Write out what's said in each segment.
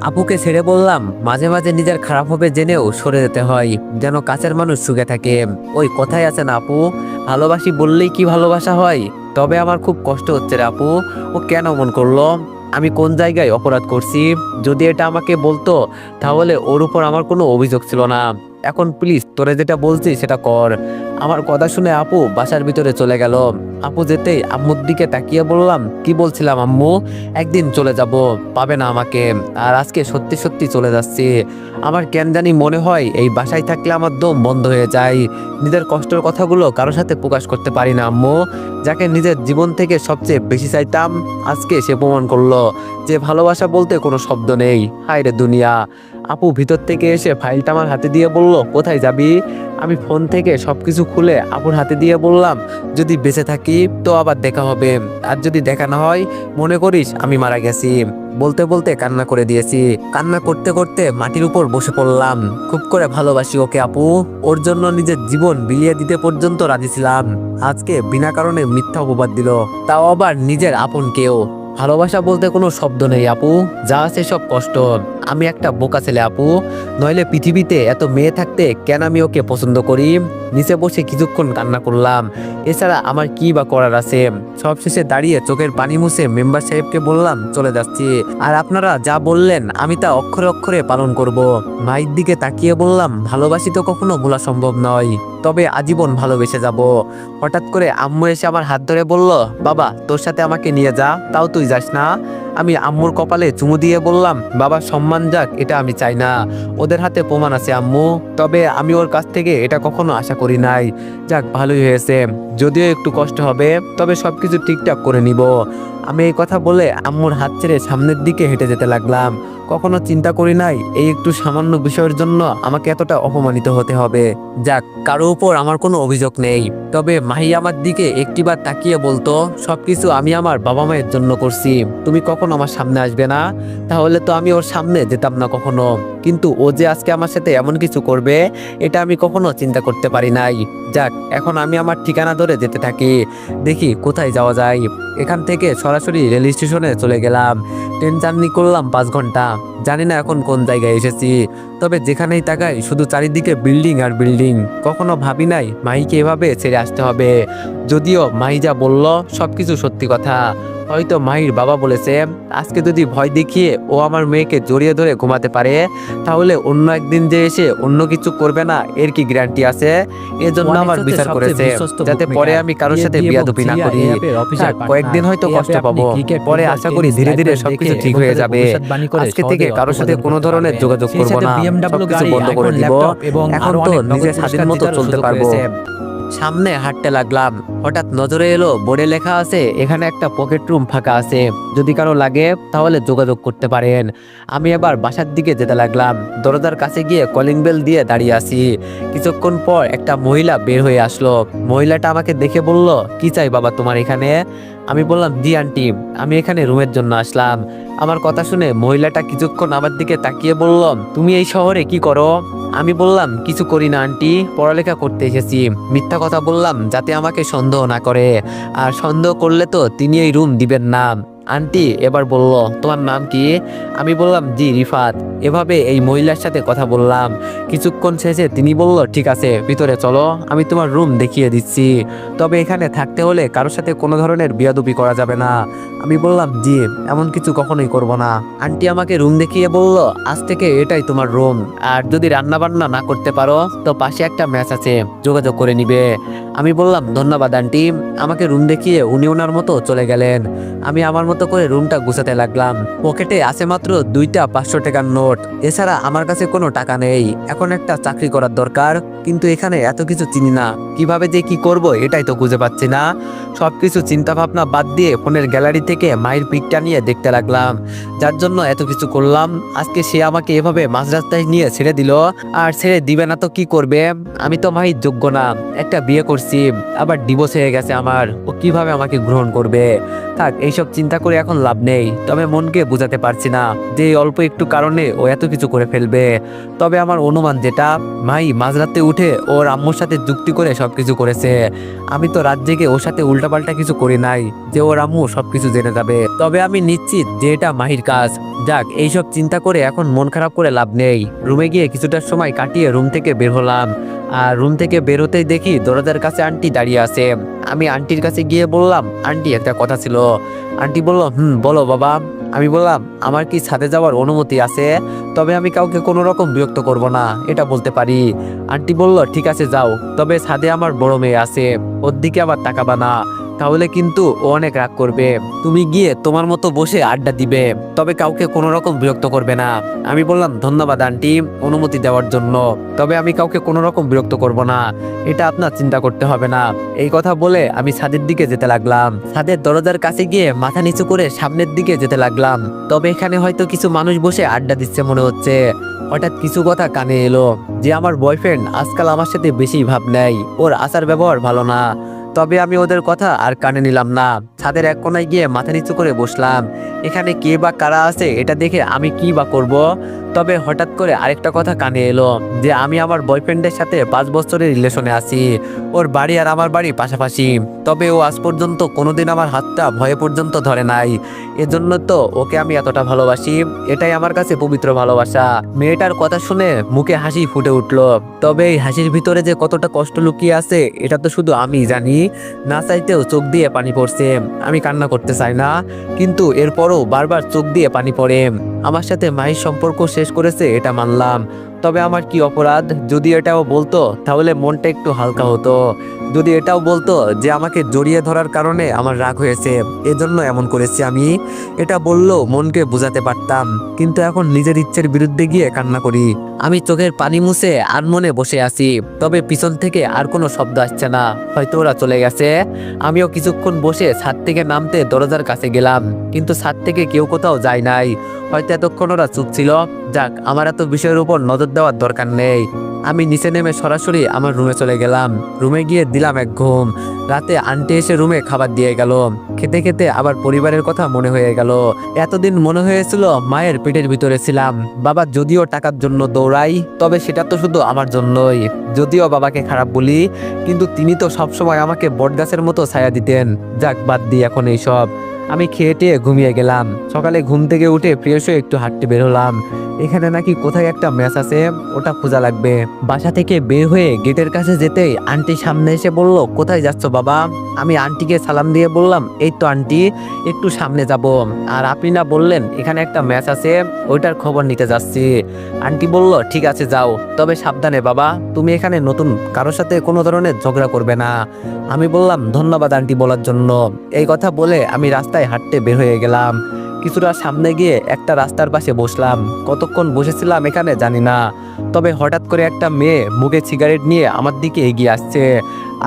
আপুকে ছেড়ে বললাম, মাঝে মাঝে নিজের খারাপ হবে জেনেও সরে যেতে হয়, যেন কাছের মানুষ সুখে থাকে। ওই কথাই আছে না আপু, ভালোবাসি বললেই কি ভালোবাসা হয়? তবে আমার খুব কষ্ট হচ্ছে রে আপু, ও কেন মন করলো? আমি কোন জায়গায় অপরাধ করছি? যদি এটা আমাকে বলতো তাহলে ওর উপর আমার কোনো অভিযোগ ছিল না। এখন প্লিজ তোরে যেটা বলছি সেটা কর। আমার কথা শুনে আপু বাসার ভিতরে চলে গেল। আপু যেতেই আম্মুর দিকে তাকিয়ে বললাম, কি বলছিলাম আম্মু? একদিন চলে যাব, পাবে না আমাকে। আর আজকে সত্যি সত্যি চলে যাচ্ছি। আমার কেন জানি মনে হয় এই বাসায় থাকলে আমার দম বন্ধ হয়ে যায়। নিজের কষ্টের কথাগুলো কারোর সাথে প্রকাশ করতে পারি না আম্মু। যাকে নিজের জীবন থেকে সবচেয়ে বেশি চাইতাম, আজকে সে প্রমাণ করলো যে ভালোবাসা বলতে কোনো শব্দ নেই। হায় রে দুনিয়া। আপু ভিতর থেকে এসে ফাইলটা আমার হাতে দিয়ে বলল, কোথায় যাবি? আমি ফোন থেকে সবকিছু খুলে আপুর হাতে দিয়ে বললাম, যদি বেঁচে থাকি তো আবার দেখা হবে, আর যদি দেখা না হয় মনে করিস আমি মারা গেছি। বলতে বলতে কান্না করে দিয়েছি। কান্না করতে করতে মাটির উপর বসে পড়লাম। খুব করে ভালোবাসি ওকে আপু, ওর জন্য নিজের জীবন বিলিয়ে দিতে পর্যন্ত রাজি ছিলাম। আজকে বিনা কারণে মিথ্যা অপবাদ দিল, তাও আবার নিজের আপন কেউ। ভালোবাসা বলতে কোনো শব্দ নেই আপু, যা আছে সব কষ্ট। আমি একটা বোকা ছেলে আপু, নইলে পৃথিবীতে এত মেয়ে থাকতে কেন আমি ওকে পছন্দ করি? নিচে বসে কিছুক্ষণ কান্না করলাম। এছাড়া আমার কি বা করার আছে? সবশেষে দাঁড়িয়ে চোখের পানি মুছে মেম্বার সাহেবকে বললাম, চলে যাচ্ছি। আর আপনারা যা বললেন আমি তা অক্ষরে অক্ষরে পালন করব। মায়ের দিকে তাকিয়ে বললাম, ভালোবাসি তো কখনো ভোলা সম্ভব নয়, তবে আজীবন ভালোবেসে যাব। হঠাৎ করে আম্মু এসে আমার হাত ধরে বলল, বাবা তোর সাথে আমাকে নিয়ে যা। তাও তুই যাস না? আমি আম্মুর কপালে চুমু দিয়ে বললাম, বাবার সম্মান যাক এটা আমি চাই না, ওদের হাতে প্রমাণ আছে আম্মু। তবে আমি ওর কাছ থেকে এটা কখনো আশা করি নাই। যাক ভালোই হয়েছে, যদিও একটু কষ্ট হবে, তবে সবকিছু ঠিকঠাক করে নিব। আমি এই কথা বলে আম্মুর হাত ছেড়ে সামনের দিকে হেঁটে যেতে লাগলাম। কখনো চিন্তা করি নাই এই একটু সামান্য বিষয়ের জন্য আমাকে এতটা অপমানিত হতে হবে। যাক, কারো উপর আমার কোনো অভিযোগ নেই। তবে মাহি আমার দিকে একটিবার তাকিয়ে বলতো, সবকিছু আমি আমার বাবা মায়ের জন্য করছি, তুমি কখনো আমার সামনে আসবে না? তাহলে তো আমি ওর সামনে যেতাম না কখনো। কিন্তু ও যে আজকে আমার সাথে এমন কিছু করবে এটা আমি কখনো চিন্তা করতে পারি নাই। যাক, এখন আমি আমার ঠিকানা ধরে যেতে থাকি, দেখি কোথায় যাওয়া যায়। এখান থেকে সরাসরি রেল স্টেশনে চলে গেলাম। ট্রেন জার্নি করলাম 5 ঘন্টা। জানি না এখন কোন জায়গায় এসেছি, তবে যেখানেই তাকাই শুধু চারিদিকে বিল্ডিং আর বিল্ডিং। কখনো ভাবি নাই মাহিকে এভাবে ছেড়ে আসতে হবে। যদিও মাহি যা বলল সবকিছু সত্যি কথা। হয়তো মাহির বাবা বলেছে, আজকে যদি ভয় দেখিয়ে ও আমার মেয়েকে জড়িয়ে ধরে ঘুমাতে পারে, তাহলে অন্য একদিন যে এসে অন্য কিছু করবে না এর কি গ্যারান্টি আছে? এজন্য আমার বিচার করেছে, যাতে পরে আমি কারোর সাথে বিয়াদবি না করি। কয়েকদিন হয়তো কষ্ট পাবো, পরে আশা করি ধীরে ধীরে সবকিছু ঠিক হয়ে যাবে। আজকে থেকে কারোর সাথে কোনো ধরনের যোগাযোগ করবো না, সবকিছু বন্ধ করে দিব। এখন তো নিজের স্বাধীন মতো চলতে পারবো। সামনে হাঁটতে লাগলাম। হঠাৎ নজরে এলো বোর্ডে লেখা আছে এখানে একটা পকেট রুম ফাঁকা আছে, যদি কারো লাগে তাহলে যোগাযোগ করতে পারেন। আমি এবার বাসার দিকে যেতে লাগলাম। দরজার কাছে গিয়ে কলিং বেল দিয়ে দাঁড়িয়ে আছি। কিছুক্ষণ পর একটা মহিলা বের হয়ে আসলো। মহিলাটা আমাকে দেখে বলল, কি চাই বাবা তোমার এখানে? আমি বললাম, জি আন্টি, আমি এখানে রুমের জন্য আসলাম। আমার কথা শুনে মহিলাটা কিছুক্ষণ আমার দিকে তাকিয়ে বলল, তুমি এই শহরে কি করো? আমি বললাম, কিছু করি না আন্টি, পড়ালেখা করতে এসেছি। মিথ্যা কথা বললাম যাতে আমাকে সন্দেহ না করে, আর সন্দেহ করলে তো তিনি এই রুম দিবেন না। আন্টি এবার বলল, তোমার নাম কি? আমি বললাম, জি রিফাত। এভাবে এই মহিলার সাথে কথা বললাম। কিছুক্ষণ শেষে তিনি বলল, ঠিক আছে ভিতরে চলো, আমি তোমার রুম দেখিয়ে দিচ্ছি। তবে এখানে থাকতে হলে কারোর সাথে কোনো ধরনের বিয়াদবি করা যাবে না। আমি বললাম, জি, এমন কিছু কখনোই করব না। আন্টি আমাকে রুম দেখিয়ে বলল, আজ থেকে এটাই তোমার রুম, আর যদি রান্না বান্না না করতে পারো তো পাশে একটা ম্যাচ আছে, যোগাযোগ করে নিবে। আমি বললাম, ধন্যবাদ আন্টি। আমাকে রুম দেখিয়ে উনি ওনার মতো চলে গেলেন। আমি আমার মতো করে রুমটা গুছাতে লাগলাম। পকেটে আছে মাত্র 2টা 500 টাকার নোট, এছাড়া আমার কাছে কোনো টাকা নেই। এখন একটা চাকরি করার দরকার, কিন্তু এখানে এত কিছু চিনি না, কিভাবে যে কি করব এটাই তো খুঁজে পাচ্ছি না। সবকিছু চিন্তা ভাবনা বাদ দিয়ে ফোনের গ্যালারি থেকে মায়ের পিকটা নিয়ে দেখতে লাগলাম, যার জন্য এত কিছু করলাম। আজকে সে আমাকে এভাবে মাঝ রাস্তায় নিয়ে ছেড়ে দিল, আর ছেড়ে দিবে না তো কি করবে? আমি তো মাহির যোগ্য না, একটা বিয়ে করছি করছি, আবার ডিভোর্স হয়ে গেছে আমার, ও কিভাবে আমাকে গ্রহণ করবে। থাক, এইসব চিন্তা করে এখন লাভ নেই। তবে মনকে বোঝাতে পারছি না যে এই অল্প একটু কারণে ও এত কিছু করে ফেলবে। তবে আমার অনুমান যেটা, ভাই মাঝরাতে উঠে ওর আম্মুর সাথে যুক্তি করে সবকিছু করেছে। আমি তো রাত জেগে ওর সাথে উল্টাপাল্টা কিছু করি নাই যে ওর আম্মু সবকিছু জেনে যাবে। তবে আমি নিশ্চিত যে এটা মাহির কাজ। যাক, এইসব চিন্তা করে এখন মন খারাপ করে লাভ নেই। রুমে গিয়ে কিছুটা সময় কাটিয়ে রুম থেকে বের হলাম। আর রুম থেকে বেরোতেই দেখি দরজার কাছে আন্টি দাঁড়িয়ে আছে। আমি আন্টির কাছে গিয়ে বললাম, আন্টি একটা কথা ছিল। আন্টি বলল, বলো বাবা। আমি বললাম, আমার কি ছাদে যাওয়ার অনুমতি আছে? তবে আমি কাউকে কোনো রকম বিরক্ত করব না, এটা বলতে পারি। আন্টি বলল, ঠিক আছে যাও, তবে ছাদে আমার বড় মেয়ে আছে, ওর দিকে আবার তাকাবা না, তাহলে কিন্তু ও অনেক রাগ করবে। তুমি গিয়ে তোমার মতো বসে আড্ডা দিবে, তবে কাউকে কোনো রকম বিরক্ত করবে না। আমি বললাম, ধন্যবাদ আন্টি অনুমতি দেওয়ার জন্য, তবে আমি কাউকে কোনো রকম বিরক্ত করব না, এটা আপনার চিন্তা করতে হবে না। এই কথা বলে আমি ছাদের দিকে যেতে লাগলাম। ছাদের দরজার কাছে গিয়ে মাথা নিচু করে সামনের দিকে যেতে লাগলাম। তবে এখানে হয়তো কিছু মানুষ বসে আড্ডা দিচ্ছে মনে হচ্ছে। হঠাৎ কিছু কথা কানে এলো যে আমার বয়ফ্রেন্ড আজকাল আমার সাথে বেশি ভাব নেয়, ওর আচার ব্যবহার ভালো না। তবে আমি ওদের কথা আর কানে নিলাম না। ছাদের এক কোনায় গিয়ে মাথা নিচু করে বসলাম। এখানে কে বা কারা আছে এটা দেখে আমি কি বা করব। তবে হঠাৎ করে আরেকটা কথা কানে এলো যে আমি আমার বয়ফ্রেন্ডের সাথে 5 বছরের রিলেশনে আছি। ওর বাড়ি আর আমার বাড়ি পাশাপাশি। তবে ও আজ পর্যন্ত কোনোদিন আমার হাতটা ভয়ে পর্যন্ত ধরে নাই। এজন্য তো ওকে আমি এতটা ভালোবাসি। এটাই আমার কাছে পবিত্র ভালোবাসা। মেয়েটার কথা শুনে মুখে হাসি ফুটে উঠলো। তবে এই হাসির ভিতরে যে কতটা কষ্ট লুকিয়ে আছে এটা তো শুধু আমি জানি। না চাইতেও চোখ দিয়ে পানি পড়ছে। আমি কান্না করতে চাই না, কিন্তু এরপরও বারবার চোখ দিয়ে পানি পড়ে। আমার সাথে মাহির সম্পর্ক শেষ করেছে এটা মানলাম, তবে আমার কি অপরাধ? যদি এটাও বলতো তাহলে মনটা একটু হালকা হতো। যদি এটাও বলতো যে আমাকে জড়িয়ে ধরার কারণে আমার রাগ হয়েছে, এজন্য এমন করেছি আমি, এটা বললেও মনকে বোঝাতে পারতাম। কিন্তু এখন নিজের ইচ্ছের বিরুদ্ধে গিয়ে কান্না করি। আমি চোখের পানি মুছে আনমনে বসে আছি। তবে পিছন থেকে আর কোনো শব্দ আসছে না, হয়তো ওরা চলে গেছে। আমিও কিছুক্ষণ বসে ছাদ থেকে নামতে দরজার কাছে গেলাম, কিন্তু ছাদ থেকে কেউ কোথাও যায় নাই। হয়তো এতক্ষণ ওরা চুপ ছিল। যাক, আমার এত বিষয়ের উপর নজর দেওয়ার দরকার নেই। আমি নিচে নেমে সরাসরি আমার রুমে চলে গেলাম। রুমে গিয়ে দিলাম এক ঘুম। রাতে আন্টি এসে রুমে খাবার দিয়ে গেল। খেতে খেতে আবার পরিবারের কথা মনে হয়ে গেল। এতদিন মনে হয়েছিল মায়ের পেটের ভিতরে ছিলাম। বাবা যদিও টাকার জন্য দৌড়াই, তবে সেটা তো শুধু আমার জন্যই। যদিও বাবাকে খারাপ বলি, কিন্তু তিনি তো সবসময় আমাকে বটগাছের মতো ছায়া দিতেন। যাক, বাদ দিই এখন এইসব। আমি খেয়ে টেয়ে ঘুমিয়ে গেলাম। সকালে ঘুম থেকে উঠে ফ্রেশ হয়ে একটু হাঁটতে বের হলাম। এখানে নাকি কোথায় একটা ম্যাচ আছে, ওটা খোঁজা লাগবে। বাসা থেকে বের হয়ে গেটের কাছে যেতেই আন্টি সামনে এসে বলল, কোথায় যাচ্ছ বাবা? আমি আন্টিকে সালাম দিয়ে বললাম, এই তো আন্টি, একটু সামনে যাব। আর আপনি না বললেন এখানে একটা ম্যাচ আছে, ওইটার খবর নিতে যাচ্ছি। আন্টি বলল, ঠিক আছে যাও, তবে সাবধানে বাবা, তুমি এখানে নতুন, কারোর সাথে কোনো ধরনের ঝগড়া করবে না। আমি বললাম, ধন্যবাদ আন্টি বলার জন্য। এই কথা বলে আমি রাস্তায় হাঁটতে বের হয়ে গেলাম। কিছুটা সামনে গিয়ে একটা রাস্তার পাশে বসলাম। কতক্ষণ বসেছিলাম এখানে জানি না। তবে হঠাৎ করে একটা মেয়ে মুখে সিগারেট নিয়ে আমার দিকে এগিয়ে আসছে।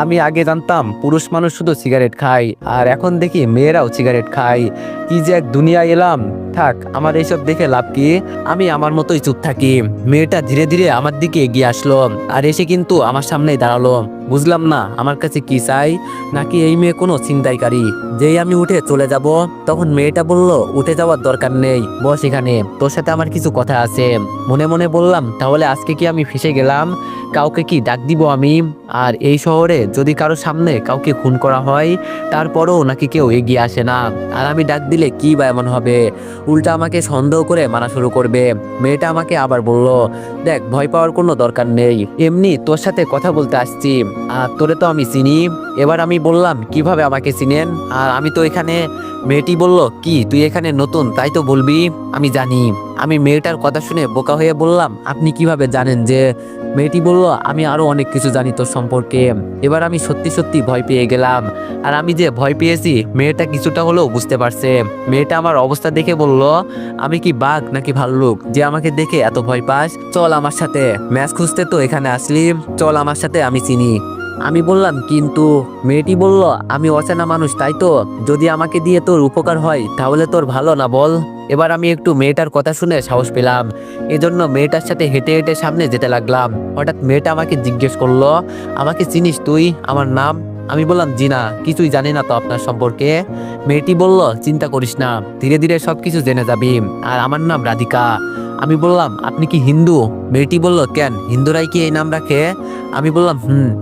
আমি আগে জানতাম পুরুষ মানুষ শুধু সিগারেট খায়, আর এখন দেখি মেয়েরাও সিগারেট খায়। কি যে এক দুনিয়ায় এলাম। থাক, আমার এইসব দেখে লাভ কি? আমি আমার মতোই চুপ থাকি। মেয়েটা ধীরে ধীরে আমার দিকে এগিয়ে আসলো, আর এসে কিন্তু আমার সামনেই দাঁড়ালো। বুঝলাম না আমার কাছে কি চাই, নাকি এই মেয়ে কোনো ছিনতাইকারী। যেই আমি উঠে চলে যাব, তখন মেয়েটা বলল, উঠে যাওয়ার দরকার নেই, বস এখানে, তোর সাথে আমার কিছু কথা আছে। মনে মনে বললাম, তাহলে আজকে কি আমি ফেঁসে গেলাম? কাউকে কি ডাক দিব আমি? আর এই শহরে যদি কারো সামনে কাউকে খুন করা হয়, তারপরও নাকি কেউ এগিয়ে আসে না। আর আমি ডাক দিলে কি বা এমন হবে? উল্টা আমাকে সন্দেহ করে মানা শুরু করবে। মেয়েটা আমাকে আবার বলল, দেখ, ভয় পাওয়ার কোনো দরকার নেই, এমনি তোর সাথে কথা বলতে আসছি, আর তোরে তো আমি চিনি। এবার আমি বললাম, কিভাবে আমাকে চিনেন? আর আমি তো এখানে। মেয়েটি বলল, কি তুই এখানে নতুন তাই তো বলবি? আমি জানি। আমি মেয়েটার কথা শুনে বোকা হয়ে বললাম, আপনি কিভাবে জানেন যে? মেয়েটি বলল, আমি আরো অনেক কিছু জানি তোর সম্পর্কে। এবার আমি সত্যি সত্যি ভয় পেয়ে গেলাম। আর আমি যে ভয় পেয়েছি মেয়েটা কিছুটা হলেও বুঝতে পারছে। মেয়েটা আমার অবস্থা দেখে বলল, আমি কি বাঘ নাকি ভাল্লুক যে আমাকে দেখে এত ভয় পাস? চল আমার সাথে, ম্যাচ খুঁজতে তো এখানে আসলি, চল আমার সাথে, আমি চিনি। আমি বললাম, কিন্তু? মেয়েটি বলল, আমি অচেনা মানুষ তাই তো, যদি আমাকে দিয়ে তোর উপকার হয় তাহলে তোর ভালো না বল? এবার আমি একটু মেয়েটার কথা শুনে সাহস পেলাম, এজন্য মেয়েটার সাথে হেঁটে হেঁটে সামনে যেতে লাগলাম। হঠাৎ মেয়েটা আমাকে জিজ্ঞেস করলো, আমাকে চিনিস তুই? আমার নাম? আমি বললাম জি না, কিছুই জানি না তো আপনার সম্পর্কে। মেয়েটি বলল, চিন্তা করিস না, ধীরে ধীরে সবকিছু জেনে যাবি। আর আমার নাম রাধিকা। আমি বললাম, আপনি কি হিন্দু? মেয়েটি বলল, কেন, হিন্দুরাই কি এই নাম রাখে? আমি বললাম,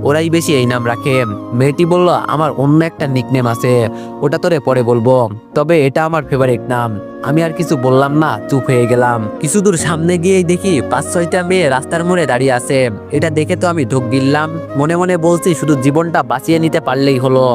ওরাই বেশি এই নাম রাখে। মেয়েটি বলল, আমার অন্য একটা নিকনেম আছে, ওটা তোরে পরে বলবো, তবে এটা আমার ফেভারিট নাম। আমি আর কিছু বললাম না, চুপ হয়ে গেলাম। কিছু দূর সামনে গিয়েই দেখি 5-6টা মেয়ে রাস্তার মোড়ে দাঁড়িয়ে আছে। এটা দেখে তো আমি ঢোক গিললাম, মনে মনে বলছি শুধু জীবনটা বাঁচিয়ে নিতে পারলেই হলো।